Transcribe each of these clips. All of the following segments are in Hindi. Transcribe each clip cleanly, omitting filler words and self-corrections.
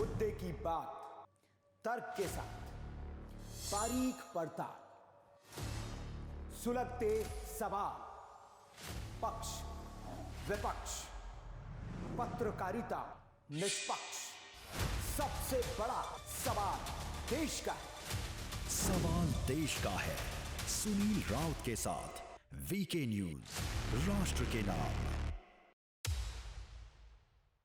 मुद्दे की बात तर्क के साथ, बारीक पड़ताल, सुलगते सवाल, पक्ष विपक्ष, पत्रकारिता निष्पक्ष। सबसे बड़ा सवाल देश का है। सवाल देश का है। सुनील राउत के साथ वीके न्यूज, राष्ट्र के नाम।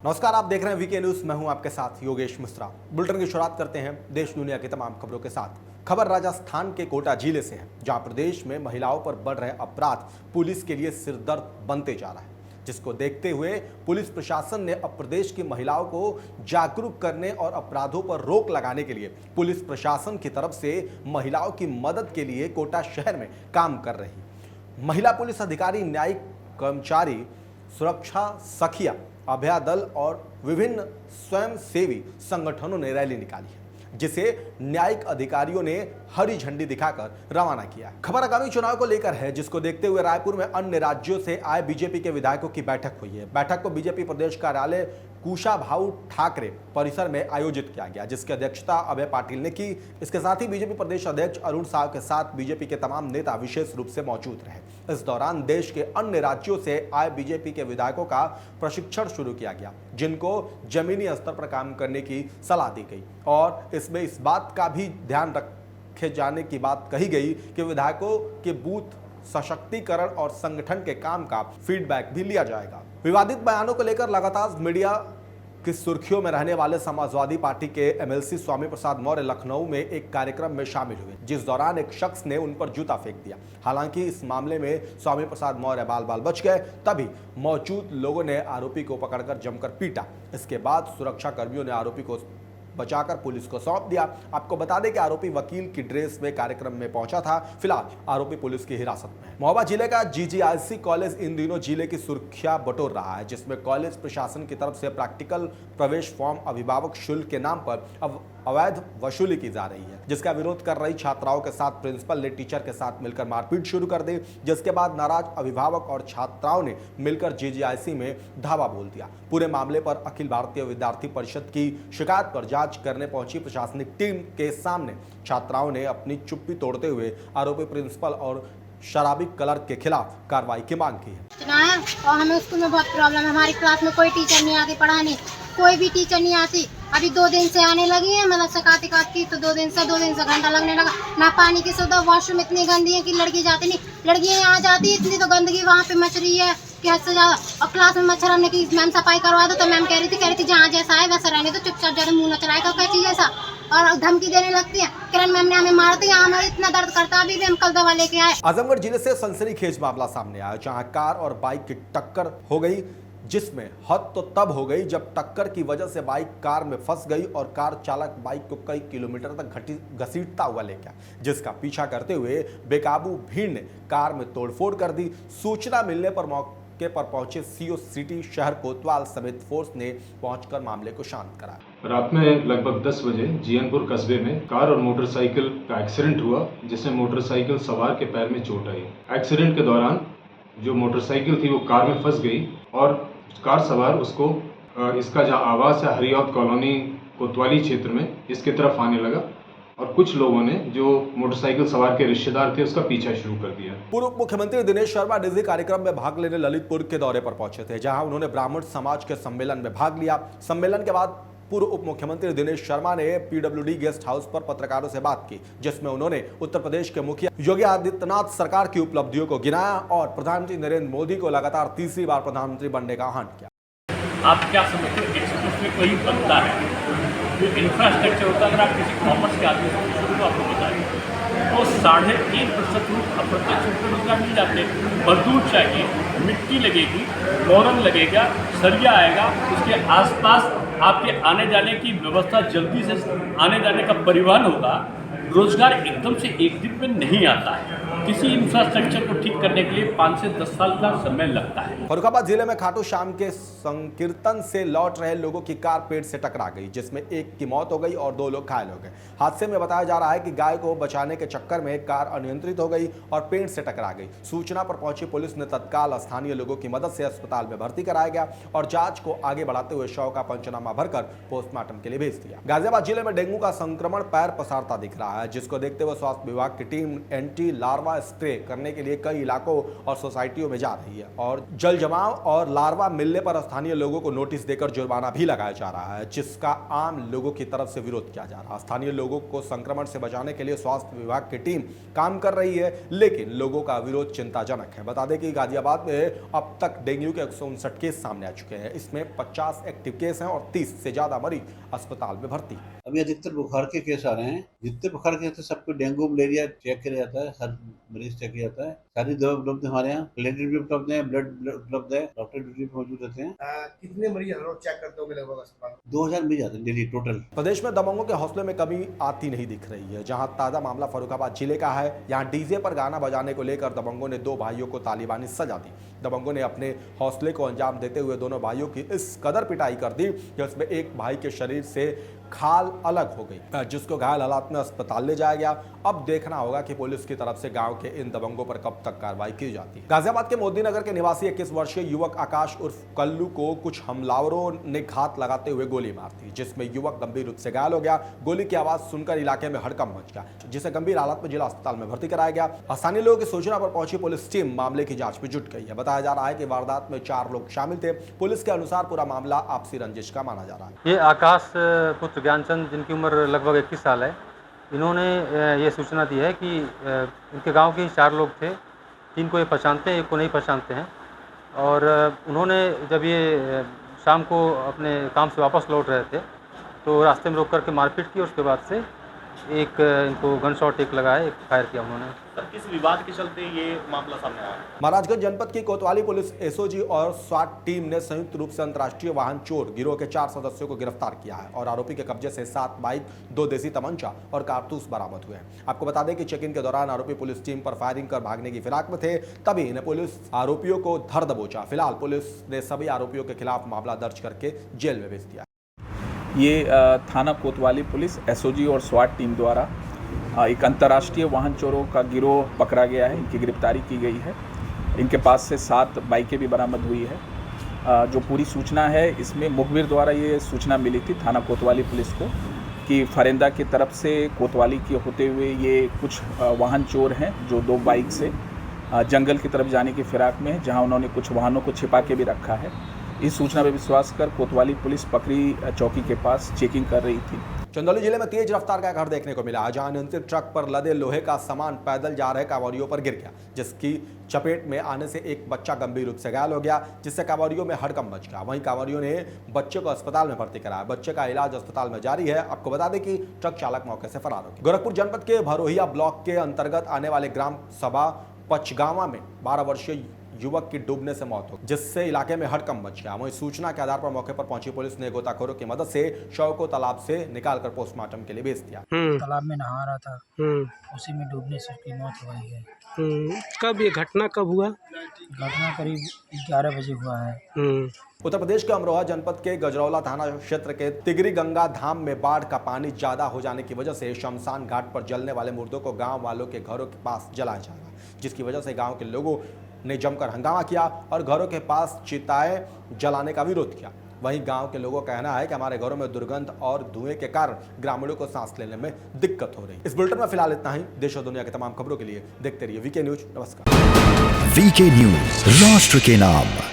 नमस्कार, आप देख रहे हैं वीके न्यूज। मैं हूं आपके साथ योगेश मिश्रा। बुलेटिन की शुरुआत करते हैं देश दुनिया की तमाम खबरों के साथ। खबर राजस्थान के कोटा जिले से है, जहां प्रदेश में महिलाओं पर बढ़ रहे अपराध पुलिस के लिए सिरदर्द बनते जा रहा है, जिसको देखते हुए पुलिस प्रशासन ने अब प्रदेश की महिलाओं को जागरूक करने और अपराधों पर रोक लगाने के लिए पुलिस प्रशासन की तरफ से महिलाओं की मदद के लिए कोटा शहर में काम कर रही महिला पुलिस अधिकारी, न्यायिक कर्मचारी, सुरक्षा सखिया, अभया दल और विभिन्न स्वयंसेवी संगठनों ने रैली निकाली है, जिसे न्यायिक अधिकारियों ने हरी झंडी दिखाकर रवाना किया। खबर आगामी चुनाव को लेकर है, जिसको देखते हुए रायपुर में अन्य राज्यों से आए बीजेपी के विधायकों की बैठक हुई है। बैठक को बीजेपी प्रदेश कार्यालय कुशाभाऊ ठाकरे परिसर में आयोजित किया गया, जिसकी अध्यक्षता अभय पाटिल ने की। इसके साथ ही बीजेपी प्रदेश अध्यक्ष अरुण साव के साथ बीजेपी के तमाम नेता विशेष रूप से मौजूद रहे। इस दौरान देश के अन्य राज्यों से आए बीजेपी के विधायकों का प्रशिक्षण शुरू किया गया, जिनको जमीनी स्तर पर काम करने की सलाह दी गई और इसमें इस बात का भी ध्यान रखे जाने की बात कही गई कि विधायकों के बूथ सशक्तिकरण और संगठन के काम का फीडबैक भी लिया जाएगा। विवादित बयानों को लेकर लगातार मीडिया की सुर्खियों में रहने वाले समाजवादी पार्टी के एमएलसी स्वामी प्रसाद मौर्य लखनऊ में एक कार्यक्रम में शामिल हुए, जिस दौरान एक शख्स ने उन पर जूता फेंक दिया। हालांकि इस मामले में स्वामी प्रसाद मौर्य बाल बाल बच गए। तभी मौजूद लोगों ने आरोपी को पकड़कर जमकर पीटा। इसके बाद सुरक्षा कर्मियों ने आरोपी को बचाकर पुलिस को सौंप दिया। आपको बता दें कि आरोपी वकील की ड्रेस में कार्यक्रम में पहुंचा था। फिलहाल आरोपी पुलिस की हिरासत में है। महोबा जिले का जीजीआईसी कॉलेज इन दिनों जिले की सुर्खियां बटोर रहा है, जिसमें कॉलेज प्रशासन की तरफ से प्रैक्टिकल प्रवेश फॉर्म अभिभावक शुल्क के नाम पर अवैध वसूली की जा रही है, जिसका विरोध कर रही छात्राओं के साथ प्रिंसिपल ने टीचर के साथ मिलकर मारपीट शुरू कर दी, जिसके बाद नाराज अभिभावक और छात्राओं ने मिलकर जीजीआईसी में धावा बोल दिया। पूरे मामले पर अखिल भारतीय विद्यार्थी परिषद की शिकायत पर जांच करने पहुंची प्रशासनिक टीम के सामने छात्राओं ने अपनी चुप्पी तोड़ते हुए आरोपी प्रिंसिपल और शराबी क्लर्क के खिलाफ कार्रवाई की मांग की है। और हमें स्कूल में बहुत प्रॉब्लम है। हमारी क्लास में कोई टीचर नहीं आती पढ़ाने, कोई भी टीचर नहीं आती। अभी 2 दिन से आने लगी है, मतलब सकाती की तो 2 दिन से घंटा लगने लगा। ना पानी की सुविधा, वॉशरूम इतनी गंदी है कि लड़की जाती नहीं। लड़कियां यहाँ जाती इतनी तो गंदगी वहाँ पे मच रही है कि हद से ज्यादा। और क्लास में मच्छर हमने की मैम सफाई करवा दो, तो मैम कह रही थी जहाँ जैसा है वैसा रहने तो चुपचाप जरा मुँह न चलाएगा क्या चीज ऐसा, और धमकी देने लगती है। किरण मैम ने हमें मारती है, हमें इतना दर्द करता अभी भी हम कल दवा लेके आए। आजमगढ़ जिले से सनसनीखेज मामला सामने आया, जहां कार और बाइक की टक्कर हो गई, जिसमें हद तो तब हो गई जब टक्कर की वजह से बाइक कार में फंस गई और कार चालक बाइक को कई किलोमीटर तक घसीटता हुआ ले गया, जिसका पीछा करते हुए बेकाबू भीड़ ने कार में तोड़फोड़ कर दी। सूचना मिलने पर मौके पर पहुंचे सीओ सिटी शहर कोतवाल समेत फोर्स ने पहुंचकर मामले को शांत कराया। रात में लगभग 10 बजे जीएनपुर कस्बे में कार और मोटरसाइकिल का एक्सीडेंट हुआ, जिसमें मोटरसाइकिल सवार के पैर में चोट आई। एक्सीडेंट के दौरान जो मोटरसाइकिल थी वो कार में फंस गई और कार सवार उसको इसका जहाँ आवास है हरियावत कॉलोनी कोतवाली क्षेत्र में, इसके तरफ आने लगा और कुछ लोगों ने जो मोटरसाइकिल सवार के रिश्तेदार थे उसका पीछा शुरू कर दिया। पूर्व मुख्यमंत्री दिनेश शर्मा निजी कार्यक्रम में भाग लेने ललितपुर के दौरे पर पहुंचे थे, जहां उन्होंने ब्राह्मण समाज के सम्मेलन में भाग लिया। सम्मेलन के बाद पूर्व उप मुख्यमंत्री दिनेश शर्मा ने पीडब्ल्यूडी गेस्ट हाउस पर पत्रकारों से बात की, जिसमें उन्होंने उत्तर प्रदेश के मुखिया योगी आदित्यनाथ सरकार की उपलब्धियों को गिनाया और प्रधानमंत्री नरेंद्र मोदी को लगातार तीसरी बार प्रधानमंत्री बनने का आह्वान किया। आप क्या समझते हो, एक्सप्रेस में कोई बनता है जो इंफ्रास्ट्रक्चर होता है, अगर आप किसी कॉमर्स के आदमी से पूछोगे तो आपको बताएंगे तो 3.5% लोग अप्रत्यक्ष रूप से रोजगार मिल जाते हैं। मजदूर चाहिए, मिट्टी लगेगी, मोरन लगेगा, सरिया आएगा, उसके आसपास आपके आने जाने की व्यवस्था, जल्दी से आने जाने का परिवहन होगा। रोजगार एकदम से एक दिन में नहीं आता है। किसी इंफ्रास्ट्रक्चर को ठीक करने के लिए 5 से 10 साल का समय लगता है। फर्रुखाबाद जिले में खाटू श्याम के संकीर्तन से लौट रहे लोगों की कार पेड़ से टकरा गई, जिसमें एक की मौत हो गई और 2 लोग घायल हो गए। हादसे में बताया जा रहा है कि गाय को बचाने के चक्कर में कार अनियंत्रित हो गई और पेड़ से टकरा गई। सूचना पर पहुंची पुलिस ने तत्काल स्थानीय लोगों की मदद से अस्पताल में भर्ती कराया गया और जांच को आगे बढ़ाते हुए शव का पंचनामा भरकर पोस्टमार्टम के लिए भेज दिया। गाजियाबाद जिले में डेंगू का संक्रमण पैर पसारता दिख रहा है, जिसको देखते हुए स्वास्थ्य विभाग की टीम एंटी लार्वा स्प्रे करने के लिए कई इलाकों और सोसाइटियों में जा रही है और जल जमाव और लार्वा मिलने पर स्थानीय लोगों को नोटिस देकर जुर्माना भी लगाया जा रहा है, जिसका आम लोगों की तरफ से विरोध किया जा रहा है। स्थानीय लोगों को संक्रमण से बचाने के लिए स्वास्थ्य विभाग की टीम काम कर रही है, लेकिन लोगों का विरोध चिंताजनक है। बता दें कि गाजियाबाद में अब तक डेंगू के 159 केस सामने आ चुके हैं। इसमें 50 एक्टिव केस हैं और 30 से ज्यादा मरीज अस्पताल में भर्ती। अभी अधिकतर बुखार के केस आ रहे हैं। जितने बुखार के केस सबको डेंगू मलेरिया चेक किया जाता है, हर मरीज चेक किया जाता है। सारी दवा उपलब्ध है हमारे यहाँ, प्लेटलेट भी उपलब्ध है, ब्लड उपलब्ध है, डॉक्टर ड्यूटी पे मौजूद रहते हैं। कितने मरीज हर रोज चेक करते होंगे लगभग अस्पताल? 2000 मरीज आते हैं डेली टोटल। प्रदेश में दबंगों के हौसले में कमी आती नहीं दिख रही है। जहां ताजा मामला फर्रुखाबाद जिले का है, यहां डीजे पर गाना बजाने को लेकर दबंगों ने 2 भाइयों को तालिबानी सजा दी। दबंगों ने अपने हौसले को अंजाम देते हुए दोनों भाइयों की इस कदर पिटाई कर दी कि उसमें एक भाई के शरीर से खाल अलग हो गई, जिसको घायल हालात में अस्पताल ले जाया गया। अब देखना होगा कि पुलिस की तरफ से गांव के इन दबंगों पर कब तक कार्रवाई की जाती है। गाजियाबाद के मोदी नगर के निवासी 21 वर्षीय युवक आकाश उर्फ कल्लू को कुछ हमलावरों ने घात लगाते हुए गोली मार दी, जिसमें युवक गंभीर रूप से घायल हो गया। गोली की आवाज सुनकर इलाके में हड़कंप मच गया, जिसे गंभीर हालत में जिला अस्पताल में भर्ती कराया गया। स्थानीय लोगों की सूचना पर पहुंची पुलिस टीम मामले की जांच में जुट गई है। बताया जा रहा है कि वारदात में 4 लोग शामिल थे। पुलिस के अनुसार पूरा मामला आपसी रंजिश का माना जा रहा है। ये आकाश पुत्र ज्ञानचंद, जिनकी उम्र लगभग 21 साल है, इन्होंने ये सूचना दी है कि इनके गांव के 4 लोग थे। 3 को ये पहचानते हैं, 1 को नहीं पहचानते हैं। और उन्होंने जब ये शाम को अपने काम से वापस लौट रहे थे तो रास्ते में रोक करके मारपीट की। उसके बाद से एक इनको गन शॉट एक लगाया, एक फायर किया उन्होंने। सर, किस विवाद के चलते ये मामला सामने आया? महाराजगंज जनपद की कोतवाली पुलिस एसओजी और स्वाट टीम ने संयुक्त रूप से अंतर्राष्ट्रीय वाहन चोर गिरोह के 4 सदस्यों को गिरफ्तार किया है और आरोपी के कब्जे से 7 बाइक, 2 देसी तमंचा और कारतूस बरामद हुए हैं। आपको बता दें कि चेकिंग के दौरान आरोपी पुलिस टीम पर फायरिंग कर भागने की फिराक में थे, तभी इन्हें पुलिस आरोपियों को धर दबोचा। फिलहाल पुलिस ने सभी आरोपियों के खिलाफ मामला दर्ज करके जेल में भेज दिया। ये थाना कोतवाली पुलिस एसओजी और स्वाट टीम द्वारा एक अंतर्राष्ट्रीय वाहन चोरों का गिरोह पकड़ा गया है। इनकी गिरफ्तारी की गई है। इनके पास से 7 बाइकें भी बरामद हुई है। जो पूरी सूचना है, इसमें मुखबिर द्वारा ये सूचना मिली थी थाना कोतवाली पुलिस को कि फरेंदा की तरफ से कोतवाली के होते हुए ये कुछ वाहन चोर हैं जो 2 बाइक से जंगल की तरफ जाने की फिराक में है, जहाँ उन्होंने कुछ वाहनों को छिपा के भी रखा है। इस सूचना पर विश्वास कर कोतवाली पुलिस पकड़ी चौकी के पास चेकिंग कर रही थी। चंदौली जिले में तेज रफ्तार का घर देखने को मिला, जहां अनियंत्रित ट्रक पर लदे लोहे का सामान पैदल जा रहे कांवरियों पर गिर गया, जिसकी चपेट में आने से एक बच्चा गंभीर रूप से घायल हो गया, जिससे कांवरियों में हड़कंप मच गया। वहीं कांवरियों ने बच्चे को अस्पताल में भर्ती कराया। बच्चे का इलाज अस्पताल में जारी है। आपको बता दें कि ट्रक चालक मौके से फरार हो गया। गोरखपुर जनपद के भरोहिया ब्लॉक के अंतर्गत आने वाले ग्राम सभा पचगावा में 12 वर्षीय युवक की डूबने से मौत हो गई, जिससे इलाके में हड़कंप मच गया। वहीं सूचना के आधार पर मौके पर पहुंची पुलिस ने गोताखोरों की मदद से शव को तालाब से निकालकर पोस्टमार्टम के लिए भेज दिया। तालाब में नहा रहा था, उसी में डूबने से उसकी मौत हो गई है। कब ये घटना कब हुआ? घटना करीब 11 बजे हुआ है। उत्तर प्रदेश के अमरोहा जनपद के गजरौला थाना क्षेत्र के तिगरी गंगा धाम में बाढ़ का पानी ज्यादा हो जाने की वजह से शमशान घाट पर जलने वाले मुर्दों को गांव वालों के घरों के पास जलाया जा रहा है, जिसकी वजह से गांव के लोगों ने जमकर हंगामा किया और घरों के पास चिताएं जलाने का विरोध किया। वहीं गांव के लोगों का कहना है कि हमारे घरों में दुर्गंध और धुएं के कारण ग्रामीणों को सांस लेने में दिक्कत हो रही है। इस बुलेटिन में फिलहाल इतना ही। देश और दुनिया की तमाम खबरों के लिए देखते रहिए वीके न्यूज। नमस्कार। वीके न्यूज, राष्ट्र के नाम।